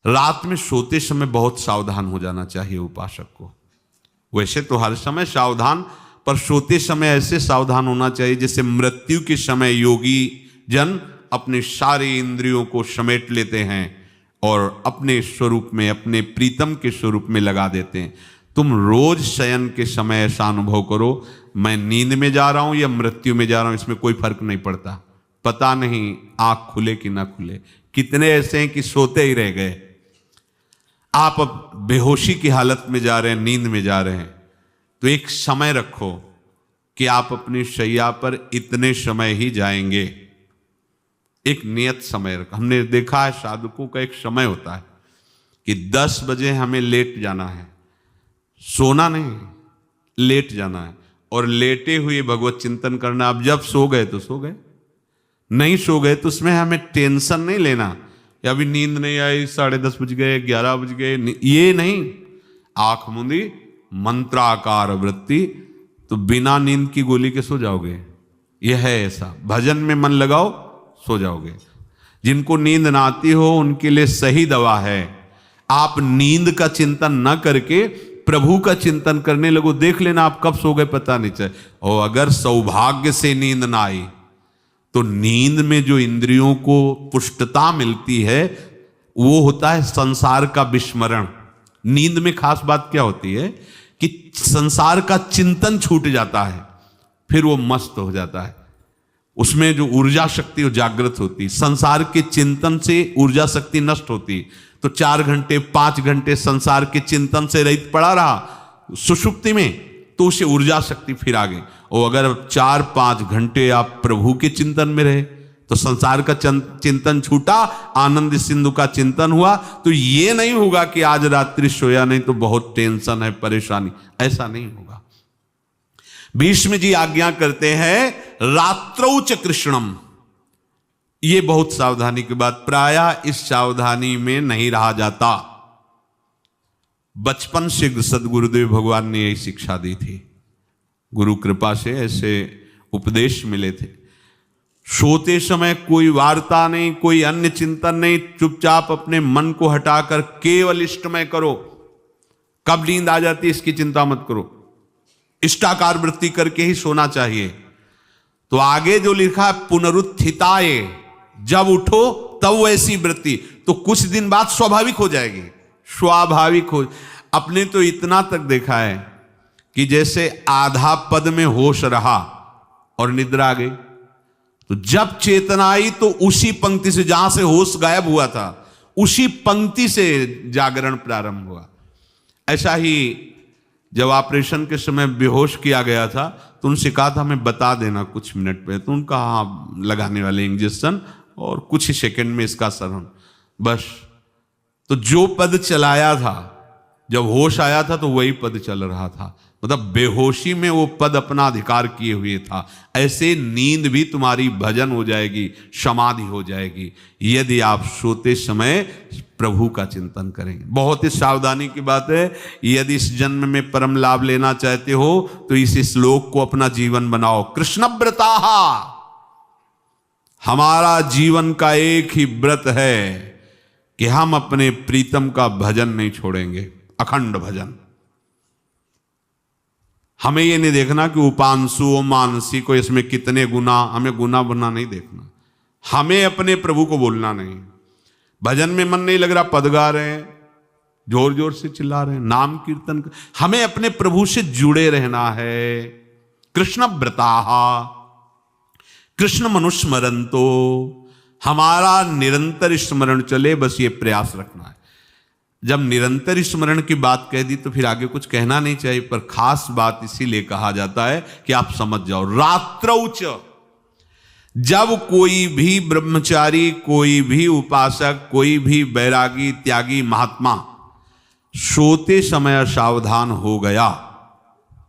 रात में सोते समय बहुत सावधान हो जाना चाहिए उपासक को। वैसे तो हर समय सावधान, पर सोते समय ऐसे सावधान होना चाहिए जैसे मृत्यु के समय योगी जन अपने सारे इंद्रियों को समेट लेते हैं और अपने स्वरूप में, अपने प्रीतम के स्वरूप में लगा देते हैं। तुम रोज शयन के समय ऐसा अनुभव करो, मैं नींद में जा रहा हूं या मृत्यु में जा रहा हूं, इसमें कोई फर्क नहीं पड़ता। पता नहीं आंख खुले कि ना खुले। कितने ऐसे हैं कि सोते ही रह गए। आप अब बेहोशी की हालत में जा रहे हैं, नींद में जा रहे हैं, तो एक समय रखो कि आप अपनी शैया पर इतने समय ही जाएंगे। एक नियत समय रखो। हमने देखा है साधकों का एक समय होता है कि 10 बजे हमें लेट जाना है, सोना नहीं, लेट जाना है, और लेटे हुए भगवत चिंतन करना। अब जब सो गए तो सो गए, नहीं सो गए तो उसमें हमें टेंशन नहीं लेना, या अभी नींद नहीं आई, 10:30 बज गए, 11 बज गए, ये नहीं। आंख मूंदी, मंत्राकार वृत्ति, तो बिना नींद की गोली के सो जाओगे। यह है ऐसा, भजन में मन लगाओ, सो जाओगे। जिनको नींद ना आती हो उनके लिए सही दवा है, आप नींद का चिंतन न करके प्रभु का चिंतन करने लगो। देख लेना आप कब सो गए पता नहीं चले। और अगर सौभाग्य से नींद ना आई तो नींद में जो इंद्रियों को पुष्टता मिलती है वो होता है संसार का विस्मरण। नींद में खास बात क्या होती है कि संसार का चिंतन छूट जाता है, फिर वो मस्त हो जाता है। उसमें जो ऊर्जा शक्ति वो जागृत होती, संसार के चिंतन से ऊर्जा शक्ति नष्ट होती। तो 4 घंटे 5 घंटे संसार के चिंतन से रहित पड़ा रहा सुषुप्ति में, तो उसे ऊर्जा शक्ति फिर आ गई। और अगर 4-5 घंटे आप प्रभु के चिंतन में रहे तो संसार का चिंतन छूटा, आनंद सिंधु का चिंतन हुआ। तो ये नहीं होगा कि आज रात्रि सोया नहीं तो बहुत टेंशन है, परेशानी, ऐसा नहीं होगा। भीष्म जी आज्ञा करते हैं रात्रौ च कृष्णम। ये बहुत सावधानी की बात, प्रायः इस सावधानी में नहीं रहा जाता। बचपन से सदगुरुदेव भगवान ने यही शिक्षा दी थी, गुरु कृपा से ऐसे उपदेश मिले थे। सोते समय कोई वार्ता नहीं, कोई अन्य चिंतन नहीं, चुपचाप अपने मन को हटाकर केवल इष्टमय करो। कब नींद आ जाती है इसकी चिंता मत करो, इष्टाकार वृत्ति करके ही सोना चाहिए। तो आगे जो लिखा है पुनरुत्थिताय, जब उठो तब वैसी वृत्ति, तो कुछ दिन बाद स्वाभाविक हो जाएगी, स्वाभाविक हो। अपने तो इतना तक देखा है कि जैसे आधा पद में होश रहा और निद्रा आ गई, तो जब चेतना आई तो उसी पंक्ति से, जहां से होश गायब हुआ था उसी पंक्ति से जागरण प्रारंभ हुआ। ऐसा ही जब ऑपरेशन के समय बेहोश किया गया था तो उनसे कहा था हमें बता देना कुछ मिनट पे, तो उनका हाँ लगाने वाले इंजेक्शन और कुछ ही सेकंड में इसका सरहन, बस। तो जो पद चलाया था जब होश आया था तो वही पद चल रहा था, मतलब बेहोशी में वो पद अपना अधिकार किए हुए था। ऐसे नींद भी तुम्हारी भजन हो जाएगी, समाधि हो जाएगी, यदि आप सोते समय प्रभु का चिंतन करेंगे। बहुत ही सावधानी की बात है। यदि इस जन्म में परम लाभ लेना चाहते हो तो इस श्लोक को अपना जीवन बनाओ। कृष्णव्रताः, हमारा जीवन का एक ही व्रत है कि हम अपने प्रीतम का भजन नहीं छोड़ेंगे, अखंड भजन। हमें ये नहीं देखना कि उपांशु मानसी को इसमें कितने गुना, हमें गुना बना नहीं देखना। हमें अपने प्रभु को बोलना नहीं। भजन में मन नहीं लग रहा, पद गा रहे हैं, जोर जोर से चिल्ला रहे हैं, नाम कीर्तन कर, हमें अपने प्रभु से जुड़े रहना है। कृष्ण व्रताः कृष्ण मनुस्मरन्तो, हमारा निरंतर स्मरण चले, बस ये प्रयास रखना है। जब निरंतर स्मरण की बात कह दी तो फिर आगे कुछ कहना नहीं चाहिए, पर खास बात इसीलिए कहा जाता है कि आप समझ जाओ। रात्रौ च, जब कोई भी ब्रह्मचारी, कोई भी उपासक, कोई भी बैरागी त्यागी महात्मा सोते समय सावधान हो गया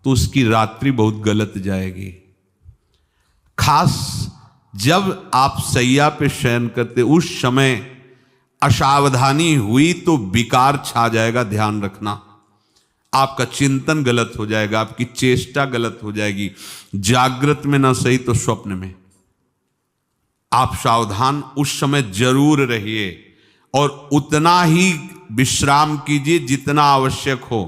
तो उसकी रात्रि बहुत गलत जाएगी। खास जब आप सैया पे शयन करते उस समय असावधानी हुई तो विकार छा जाएगा, ध्यान रखना। आपका चिंतन गलत हो जाएगा, आपकी चेष्टा गलत हो जाएगी, जागृत में ना सही तो स्वप्न में। आप सावधान उस समय जरूर रहिए और उतना ही विश्राम कीजिए जितना आवश्यक हो।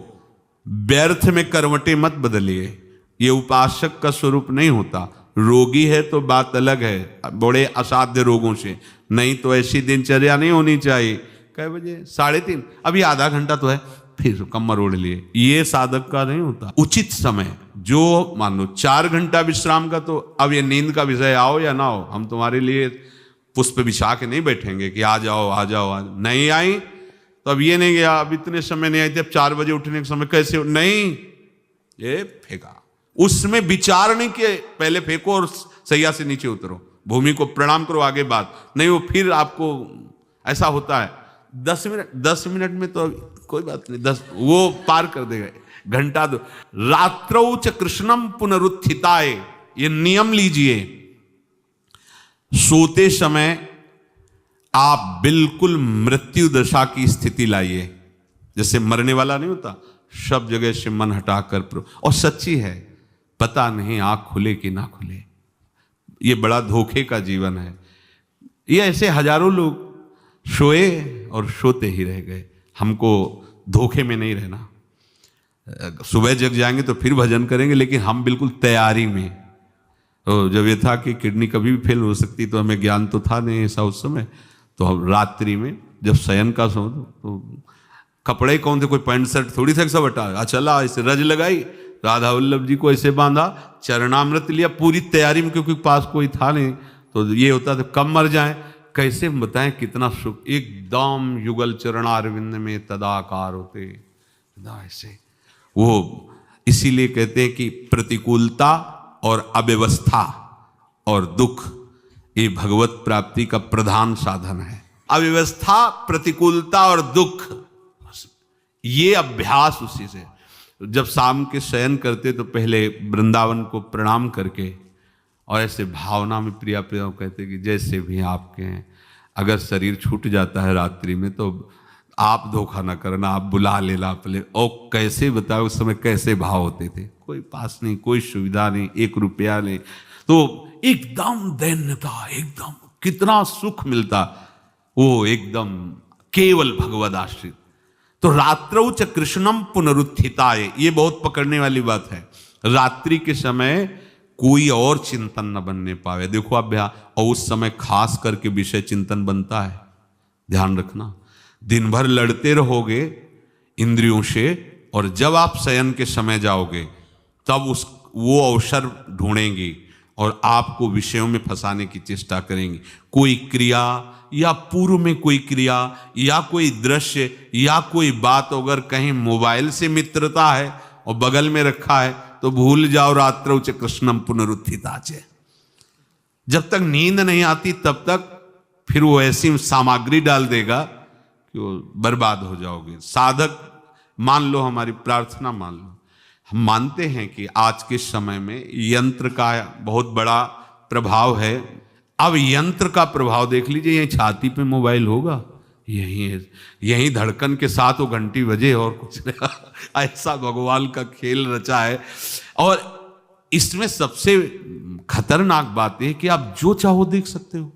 व्यर्थ में करवटें मत बदलिए, ये उपासक का स्वरूप नहीं होता। रोगी है तो बात अलग है, बड़े असाध्य रोगों से, नहीं तो ऐसी दिनचर्या नहीं होनी चाहिए। कै बजे? 3:30, अभी आधा घंटा तो है, फिर कमर ओढ़ लिए। ये साधक का नहीं होता। उचित समय, जो मान लो 4 घंटा विश्राम का, तो अब ये नींद का विषय आओ या ना हो, हम तुम्हारे लिए पुष्प बिछा के नहीं बैठेंगे कि आ जाओ आ जाओ आ जाओ। नहीं आई तो अब ये नहीं गया, अब इतने समय नहीं आई थी, अब 4 बजे उठने के समय कैसे हो? नहीं, ये फेंका। उसमें विचार नहीं किए, पहले फेंको और सैया से नीचे उतरो, भूमि को प्रणाम करो, आगे बात नहीं। वो फिर आपको ऐसा होता है 10 मिनट में तो कोई बात नहीं, 10 वो पार कर देगा, घंटा दो। रात्रौ च कृष्णम पुनरुत्थिताय, ये नियम लीजिए। सोते समय आप बिल्कुल मृत्यु दशा की स्थिति लाइए, जैसे मरने वाला नहीं होता, सब जगह से मन हटाकर। और सच्ची है, पता नहीं आंख खुले कि ना खुले, ये बड़ा धोखे का जीवन है। ये ऐसे हजारों लोग सोए और सोते ही रह गए। हमको धोखे में नहीं रहना। सुबह जग जाएंगे तो फिर भजन करेंगे, लेकिन हम बिल्कुल तैयारी में। तो जब ये था कि किडनी कभी भी फेल हो सकती, तो हमें ज्ञान तो था नहीं ऐसा उस समय, तो हम रात्रि में जब शयन का सो, तो कपड़े कौन थे, कोई पैंट शर्ट थोड़ी थे, सब हटा चला, ऐसे रज लगाई, राधा वल्लभ जी को ऐसे बांधा, चरणामृत लिया, पूरी तैयारी में, क्योंकि पास कोई था नहीं। तो ये होता था कब मर जाए, कैसे बताएं कितना सुख। एकदम युगल चरणारविंद में तदाकार होते ऐसे वो। इसीलिए कहते हैं कि प्रतिकूलता और अव्यवस्था और दुख, ये भगवत प्राप्ति का प्रधान साधन है। अव्यवस्था, प्रतिकूलता और दुख, ये अभ्यास उसी से। जब शाम के शयन करते तो पहले वृंदावन को प्रणाम करके, और ऐसे भावना में प्रिया प्रिया कहते कि जैसे भी आपके हैं, अगर शरीर छूट जाता है रात्रि में तो आप धोखा ना करना, आप बुला लेना अपने। और कैसे बताओ उस समय कैसे भाव होते थे, कोई पास नहीं, कोई सुविधा नहीं, 1 रुपया नहीं, तो एकदम दैन्यता, एकदम कितना सुख मिलता, वो एकदम केवल भगवद आश्रित। तो रात्रौ च कृष्णम पुनरुत्थिताय, ये बहुत पकड़ने वाली बात है। रात्रि के समय कोई और चिंतन न बनने पावे। देखो अभ्यास, और उस समय खास करके विषय चिंतन बनता है, ध्यान रखना। दिन भर लड़ते रहोगे इंद्रियों से, और जब आप शयन के समय जाओगे तब वो अवसर ढूंढेंगी और आपको विषयों में फंसाने की चेष्टा करेंगी। कोई क्रिया या पूर्व में कोई क्रिया या कोई दृश्य या कोई बात, अगर कहीं मोबाइल से मित्रता है और बगल में रखा है तो भूल जाओ, रात्रौ च कृष्णम पुनरुत्थिताचे। जब तक नींद नहीं आती तब तक फिर वो ऐसी सामग्री डाल देगा कि वो बर्बाद हो जाओगे। साधक मान लो, हमारी प्रार्थना मान लो, हम मानते हैं कि आज के समय में यंत्र का बहुत बड़ा प्रभाव है। अब यंत्र का प्रभाव देख लीजिए, यही छाती पे मोबाइल होगा, यही धड़कन के साथ वो घंटी बजे और कुछ नहीं। ऐसा भगवान का खेल रचा है। और इसमें सबसे खतरनाक बात है कि आप जो चाहो देख सकते हो,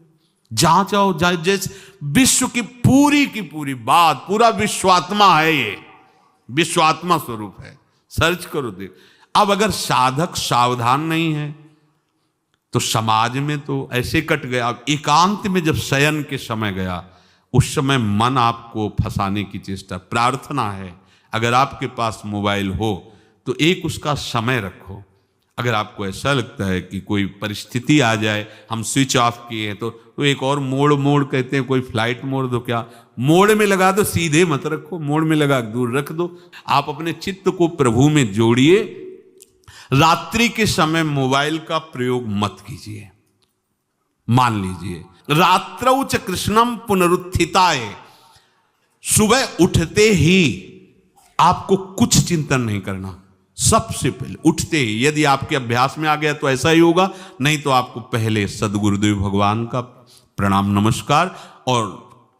जहां चाहो, जैसे विश्व की पूरी बात, पूरा विश्वात्मा है, ये विश्वात्मा स्वरूप है, सर्च करो देख। अब अगर साधक सावधान नहीं है तो समाज में तो ऐसे कट गया। अब एकांत में जब शयन के समय गया, उस समय मन आपको फंसाने की चेष्टा। प्रार्थना है, अगर आपके पास मोबाइल हो तो एक उसका समय रखो। अगर आपको ऐसा लगता है कि कोई परिस्थिति आ जाए, हम स्विच ऑफ किए हैं, तो एक और मोड कहते हैं, कोई फ्लाइट मोड दो, क्या मोड में लगा दो, सीधे मत रखो, मोड में लगा दूर रख दो। आप अपने चित्त को प्रभु में जोड़िए। रात्रि के समय मोबाइल का प्रयोग मत कीजिए। मान लीजिए रात्रौ च कृष्णम पुनरुत्थिताय, सुबह उठते ही आपको कुछ चिंतन नहीं करना। सबसे पहले उठते ही, यदि आपके अभ्यास में आ गया तो ऐसा ही होगा, नहीं तो आपको पहले सदगुरुदेव भगवान का प्रणाम नमस्कार और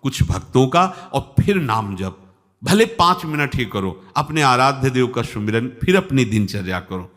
कुछ भक्तों का, और फिर नाम जप। भले 5 मिनट ही करो, अपने आराध्य देव का सुमिरन, फिर अपनी दिनचर्या करो।